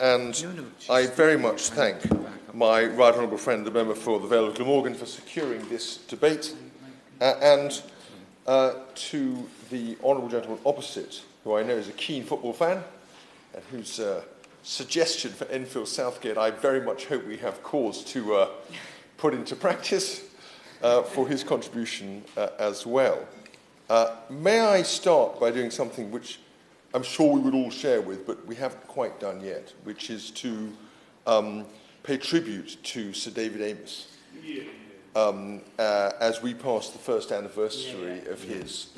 and I very much thank my right honourable friend, the member for the Vale of Glamorgan, for securing this debate, and to the honourable gentleman opposite, who I know is a keen football fan, and whose suggestion for Enfield Southgate I very much hope we have cause to put into practice, for his contribution as well. May I start by doing something which I'm sure we would all share with, but we haven't quite done yet, which is to pay tribute to Sir David Amess, as we pass the first anniversary of his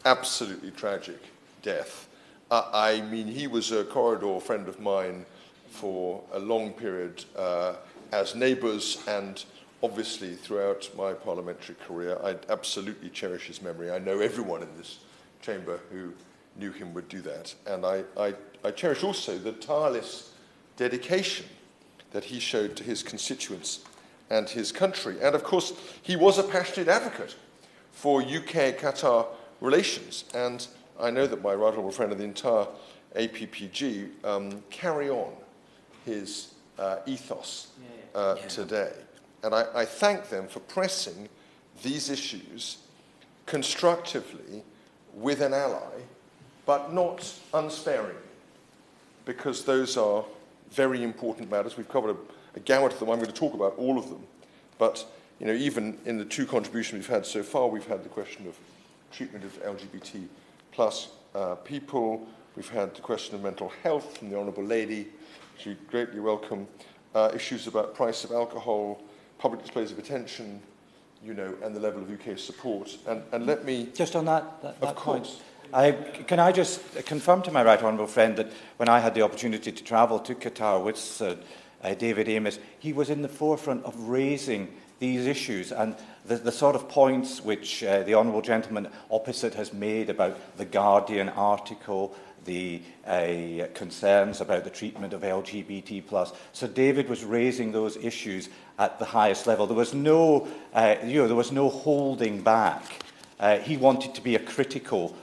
absolutely tragic death. I mean, he was a corridor friend of mine for a long period as neighbours, and obviously throughout my parliamentary career. I absolutely cherish his memory. I know everyone in this chamber who knew him would do that. And I cherish also the tireless dedication that he showed to his constituents and his country. And of course, he was a passionate advocate for UK-Qatar relations. And I know that my right honourable friend and the entire APPG carry on his ethos today. And I thank them for pressing these issues constructively with an ally, but not unsparingly, because those are very important matters. We've covered a gamut of them. I'm going to talk about all of them. But you know, even in the two contributions we've had so far, we've had the question of treatment of LGBT plus people. We've had the question of mental health from the Honourable Lady, which we greatly welcome. Issues about price of alcohol, public displays of attention, you know, and the level of UK support. And let me... Just on that point, can I just confirm to my right honourable friend that when I had the opportunity to travel to Qatar with Sir David Amess, he was in the forefront of raising these issues, and the sort of points which the honourable gentleman opposite has made about the Guardian article, the concerns about the treatment of LGBT+. So David was raising those issues at the highest level. There was no, there was no holding back. He wanted to be a critical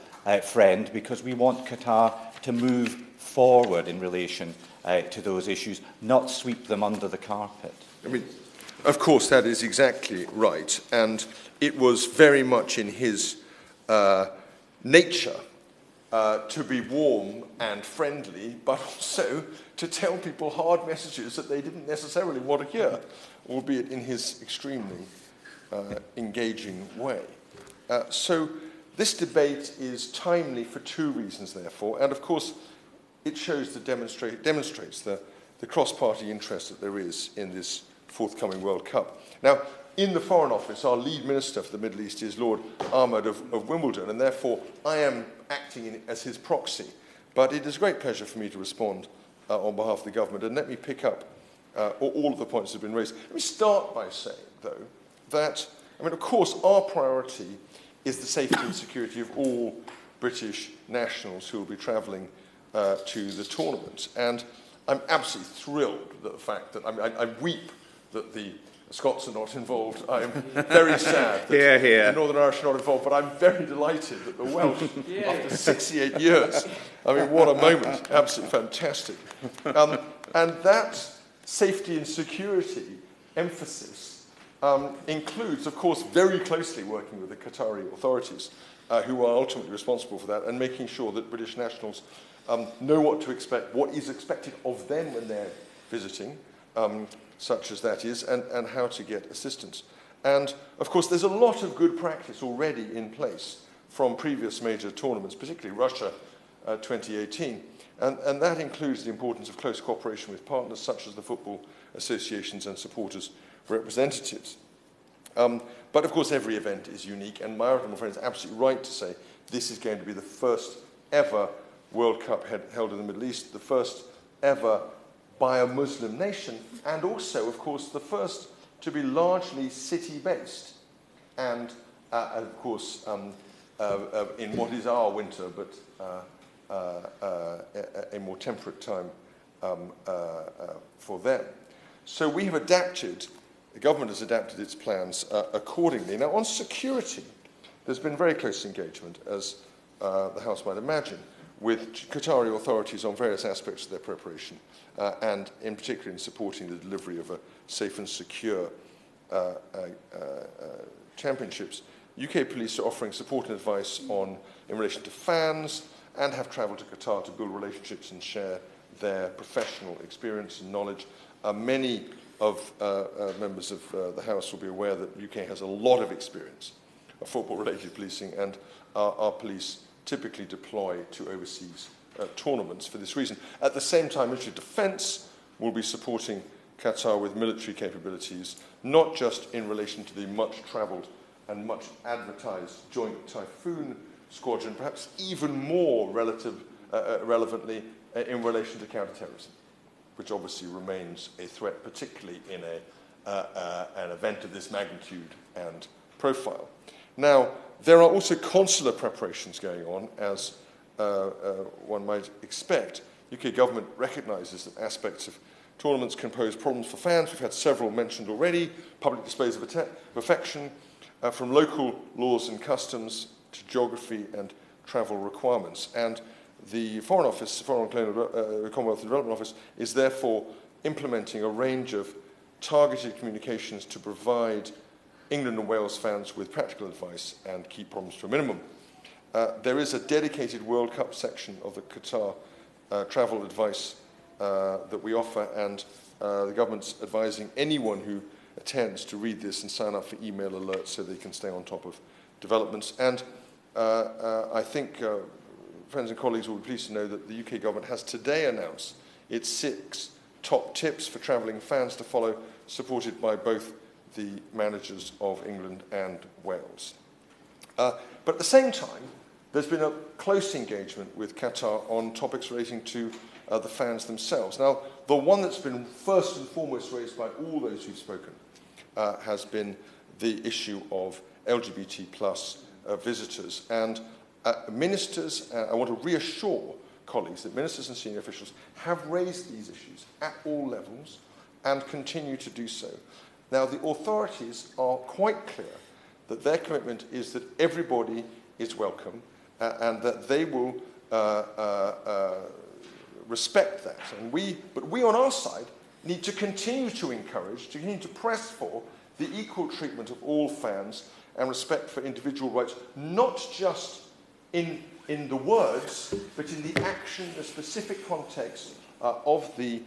friend, because we want Qatar to move forward in relation to those issues, not sweep them under the carpet. I mean, of course, that is exactly right, and it was very much in his nature to be warm and friendly, but also to tell people hard messages that they didn't necessarily want to hear, albeit in his extremely engaging way. So this debate is timely for two reasons, therefore, and of course it shows demonstrates the cross-party interest that there is in this forthcoming World Cup. Now, in the Foreign Office, our lead minister for the Middle East is Lord Ahmed of Wimbledon, and therefore I am acting as his proxy. But it is a great pleasure for me to respond on behalf of the government, and let me pick up all of the points that have been raised. Let me start by saying, though, that, I mean, of course, our priority is the safety and security of all British nationals who will be travelling to the tournament. And I'm absolutely thrilled at the fact that, I weep that the Scots are not involved. I'm very sad that the Northern Irish are not involved, but I'm very delighted that the Welsh, after 68 years, I mean, what a moment, absolutely fantastic. And that safety and security emphasis includes, of course, very closely working with the Qatari authorities, who are ultimately responsible for that, and making sure that British nationals know what to expect, what is expected of them when they're visiting, such as that is, and how to get assistance. And, of course, there's a lot of good practice already in place from previous major tournaments, particularly Russia 2018. And that includes the importance of close cooperation with partners such as the football associations and supporters representatives. But, of course, every event is unique, and my honourable friend is absolutely right to say this is going to be the first ever World Cup held in the Middle East, the first ever by a Muslim nation, and also, of course, the first to be largely city-based, and, of course, in what is our winter, but a more temperate time for them. So we have adapted, the government has adapted its plans accordingly. Now, on security, there's been very close engagement, as the House might imagine, with Qatari authorities on various aspects of their preparation, and in particular in supporting the delivery of a safe and secure championships. UK police are offering support and advice in relation to fans, and have travelled to Qatar to build relationships and share their professional experience and knowledge. Many of members of the House will be aware that the UK has a lot of experience of football-related policing, and our police typically deploy to overseas tournaments for this reason. At the same time, Ministry of Defence will be supporting Qatar with military capabilities, not just in relation to the much-travelled and much-advertised Joint Typhoon Squadron, perhaps even more relevantly in relation to counter-terrorism, which obviously remains a threat, particularly in an event of this magnitude and profile. Now, there are also consular preparations going on, as one might expect. UK government recognises that aspects of tournaments can pose problems for fans. We've had several mentioned already: public displays of affection, from local laws and customs to geography and travel requirements. And the Foreign Office, the Commonwealth and Development Office, is therefore implementing a range of targeted communications to provide England and Wales fans with practical advice and keep problems to a minimum. There is a dedicated World Cup section of the Qatar travel advice that we offer, and the government's advising anyone who attends to read this and sign up for email alerts so they can stay on top of developments. And I think friends and colleagues will be pleased to know that the UK government has today announced its 6 top tips for travelling fans to follow, supported by both the managers of England and Wales. But at the same time, there's been a close engagement with Qatar on topics relating to the fans themselves. Now, the one that's been first and foremost raised by all those who've spoken has been the issue of LGBT plus visitors. And ministers, I want to reassure colleagues that ministers and senior officials have raised these issues at all levels and continue to do so. Now, the authorities are quite clear that their commitment is that everybody is welcome and that they will respect that. But we on our side need to continue to encourage, to continue to press for the equal treatment of all fans and respect for individual rights, not just in the words, but in the action, the specific context of the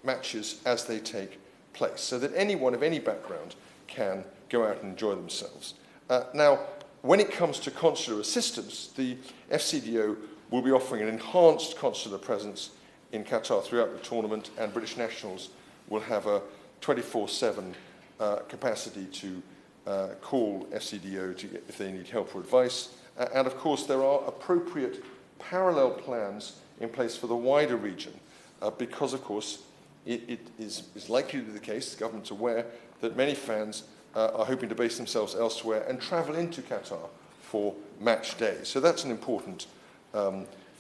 matches as they take place, so that anyone of any background can go out and enjoy themselves. Now, when it comes to consular assistance, the FCDO will be offering an enhanced consular presence in Qatar throughout the tournament, and British nationals will have a 24/7 capacity to call FCDO if they need help or advice. And of course, there are appropriate parallel plans in place for the wider region, because, of course, it is likely to be the case, the government's aware, that many fans are hoping to base themselves elsewhere and travel into Qatar for match day. So that's an important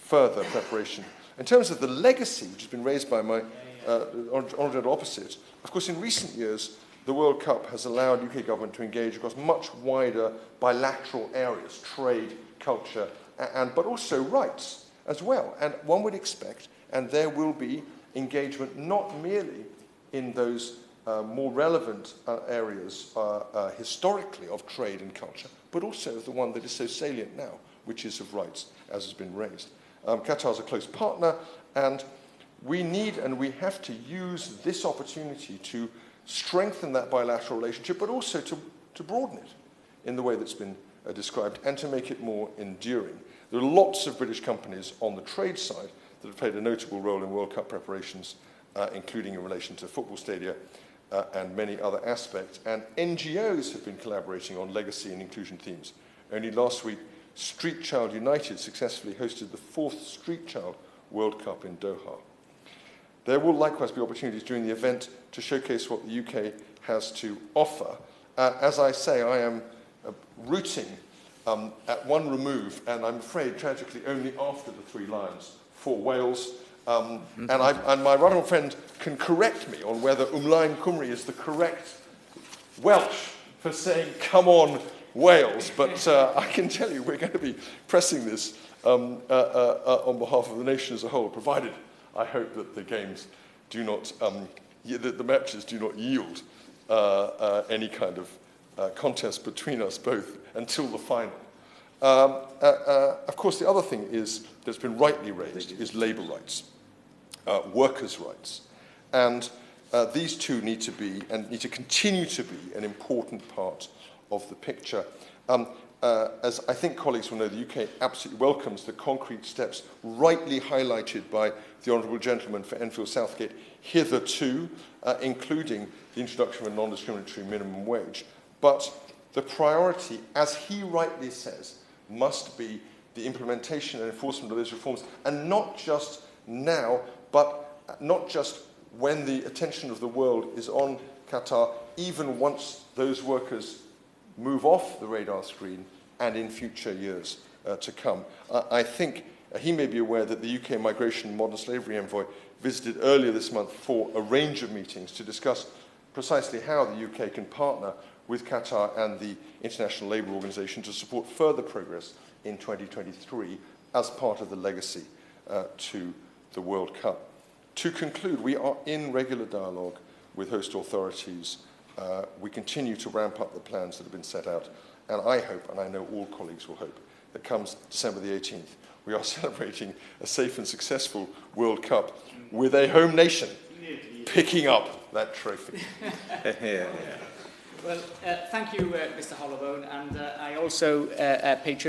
further preparation. In terms of the legacy, which has been raised by my honourable opposite, of course, in recent years, the World Cup has allowed UK government to engage across much wider bilateral areas, trade, culture, but also rights as well. And one would expect, and there will be engagement not merely in those more relevant areas historically of trade and culture, but also the one that is so salient now, which is of rights, as has been raised. Qatar is a close partner, and we need and we have to use this opportunity to strengthen that bilateral relationship, but also to broaden it in the way that's been described and to make it more enduring. There are lots of British companies on the trade side that have played a notable role in World Cup preparations, including in relation to football stadia and many other aspects. And NGOs have been collaborating on legacy and inclusion themes. Only last week, Street Child United successfully hosted the 4th Street Child World Cup in Doha. There will likewise be opportunities during the event to showcase what the UK has to offer. As I say, I am rooting at one remove, and I'm afraid, tragically, only after the 3 Lions for Wales. And my right honourable friend can correct me on whether Umlaen Cymru is the correct Welsh for saying, come on, Wales, but I can tell you we're going to be pressing this on behalf of the nation as a whole, provided I hope that the games do not, that the matches do not yield any kind of contest between us both until the final. Of course, the other thing that's been rightly raised is labour rights, workers' rights, and these two need to continue to be an important part of the picture. As I think colleagues will know, the UK absolutely welcomes the concrete steps rightly highlighted by the Honourable Gentleman for Enfield Southgate hitherto, including the introduction of a non-discriminatory minimum wage. But the priority, as he rightly says, must be the implementation and enforcement of those reforms, and not just now, but not just when the attention of the world is on Qatar, even once those workers move off the radar screen and in future years to come. I think he may be aware that the UK Migration and Modern Slavery Envoy visited earlier this month for a range of meetings to discuss precisely how the UK can partner with Qatar and the International Labour Organization to support further progress in 2023 as part of the legacy to the World Cup. To conclude, we are in regular dialogue with host authorities. We continue to ramp up the plans that have been set out, and I hope, and I know all colleagues will hope, that comes December the 18th, we are celebrating a safe and successful World Cup with a home nation picking up that trophy. Well, thank you, Mr. Hollowbone, and I also pay tribute